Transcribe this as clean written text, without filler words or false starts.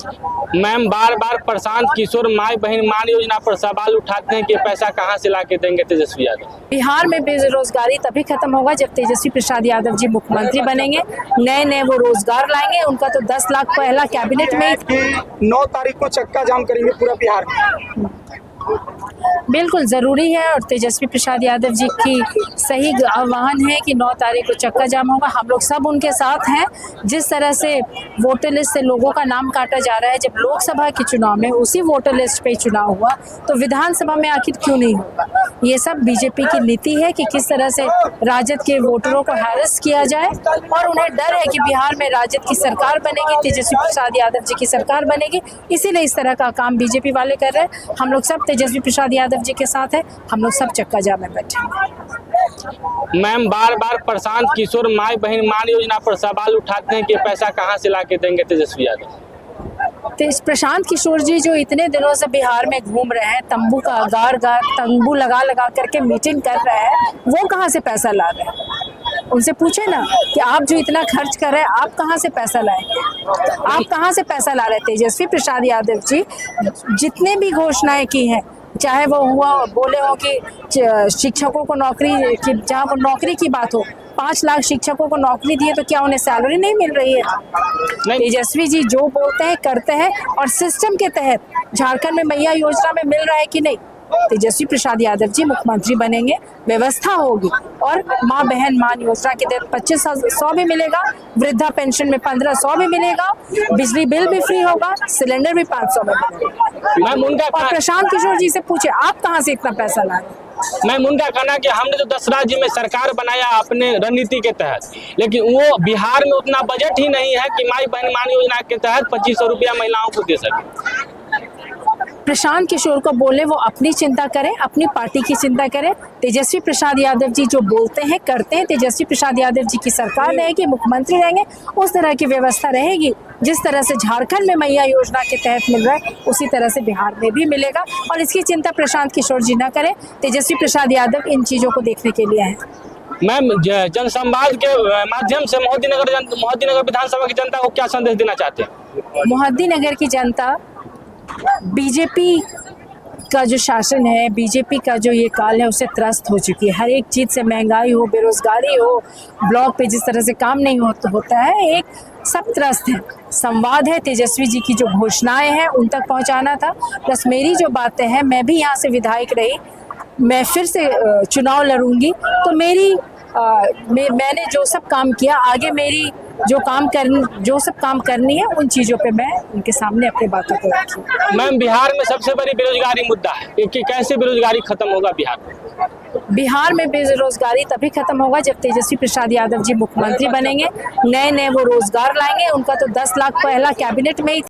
Ma'am बार बार प्रशांत किशोर माई बहन मान योजना पर सवाल उठाते हैं कि पैसा कहां से लाके देंगे तेजस्वी यादव। बिहार में बेरोजगारी तभी खत्म होगा जब तेजस्वी प्रसाद यादव जी मुख्यमंत्री बनेंगे, नए नए वो रोजगार लाएंगे। उनका तो 10 लाख पहला कैबिनेट में 9 तारीख को चक्का जाम करेंगे पूरा बिहार में। बिल्कुल ज़रूरी है और तेजस्वी प्रसाद यादव जी की सही आह्वान है कि 9 तारीख को चक्का जाम होगा। हम लोग सब उनके साथ हैं। जिस तरह से वोटर लिस्ट से लोगों का नाम काटा जा रहा है, जब लोकसभा के चुनाव में उसी वोटर लिस्ट पे चुनाव हुआ तो विधानसभा में आखिर क्यों नहीं होगा। ये सब बीजेपी की नीति है कि किस तरह से राजद के वोटरों को हैरेस किया जाए और उन्हें डर है कि बिहार में राजद की सरकार बनेगी, तेजस्वी प्रसाद यादव जी की सरकार बनेगी। इसीलिए इस तरह का काम बीजेपी वाले कर रहे हैं। हम लोग सब तेजस्वी प्रसाद यादव जी के साथ है, हम लोग सब चक्का जाम में बैठे। मैम बार बार प्रशांत किशोर माई बहन मान योजना पर सवाल उठाते हैं कि पैसा कहां से लाके देंगे तेजस्वी यादव। तो इस प्रशांत किशोर जी जो इतने दिनों से बिहार में घूम रहे हैं, तंबू का तंबू लगा करके मीटिंग कर रहे हैं, वो कहाँ से पैसा ला रहे हैं? उनसे पूछे ना कि आप जो इतना खर्च कर रहे हैं आप कहाँ से पैसा लाएंगे, आप कहाँ से पैसा ला रहे हैं। तेजस्वी प्रसाद यादव जी जितने भी घोषणाएं की हैं, चाहे वो बोले हो कि शिक्षकों को नौकरी की, जहाँ वो नौकरी की बात हो, 5 लाख शिक्षकों को नौकरी दी है तो क्या उन्हें सैलरी नहीं मिल रही है? तेजस्वी जी जो बोलते हैं करते हैं और सिस्टम के तहत झारखंड में मैया योजना में मिल रहा है कि नहीं। तेजस्वी प्रसाद यादव जी मुख्यमंत्री बनेंगे, व्यवस्था होगी और माँ बहन मान योजना के तहत 2500 भी मिलेगा, वृद्धा पेंशन में 1500 भी मिलेगा, बिजली बिल भी फ्री होगा, सिलेंडर भी 500 में मिलेगा। और प्रशांत किशोर जी से पूछे आप कहाँ से इतना पैसा लाए। मैम उनका कहना कि हमने तो 10 राज्य में सरकार बनाया अपने रणनीति के तहत, लेकिन वो बिहार में उतना बजट ही नहीं है कि माई बहन मान योजना के तहत 2500 रुपया महिलाओं को दे सके। प्रशांत किशोर को बोले वो अपनी चिंता करें, अपनी पार्टी की चिंता करें। तेजस्वी प्रसाद यादव जी जो बोलते हैं करते हैं। तेजस्वी प्रसाद यादव जी की सरकार रहेगी, मुख्यमंत्री रहेंगे, उस तरह की व्यवस्था रहेगी जिस तरह से झारखंड में मैया योजना के तहत मिल रहा है उसी तरह से बिहार में भी मिलेगा। और इसकी चिंता प्रशांत किशोर जी न करें। तेजस्वी प्रसाद यादव इन चीज़ों को देखने के लिए हैं। मैम जनसंवाद के माध्यम से मोहद्दीनगर विधानसभा की जनता को क्या संदेश देना चाहते हैं? मोहद्दीनगर की जनता बीजेपी का जो शासन है, बीजेपी का जो ये काल है उससे त्रस्त हो चुकी है। हर एक चीज़ से, महंगाई हो, बेरोजगारी हो, ब्लॉक पे जिस तरह से काम नहीं होता है, एक सब त्रस्त है। संवाद है, तेजस्वी जी की जो घोषणाएं हैं उन तक पहुंचाना था। प्लस मेरी जो बातें हैं, मैं भी यहाँ से विधायक रही, मैं फिर से चुनाव लड़ूंगी तो मैंने जो सब काम किया, आगे मेरी जो सब काम करनी है उन चीज़ों पे मैं उनके सामने अपनी बातों को रखी। मैम बिहार में सबसे बड़ी बेरोजगारी मुद्दा है कि कैसे बेरोजगारी खत्म होगा बिहार में। बिहार में बेरोजगारी तभी खत्म होगा जब तेजस्वी प्रसाद यादव जी मुख्यमंत्री बनेंगे, नए नए वो रोजगार लाएंगे। उनका तो 10 लाख पहला कैबिनेट में ही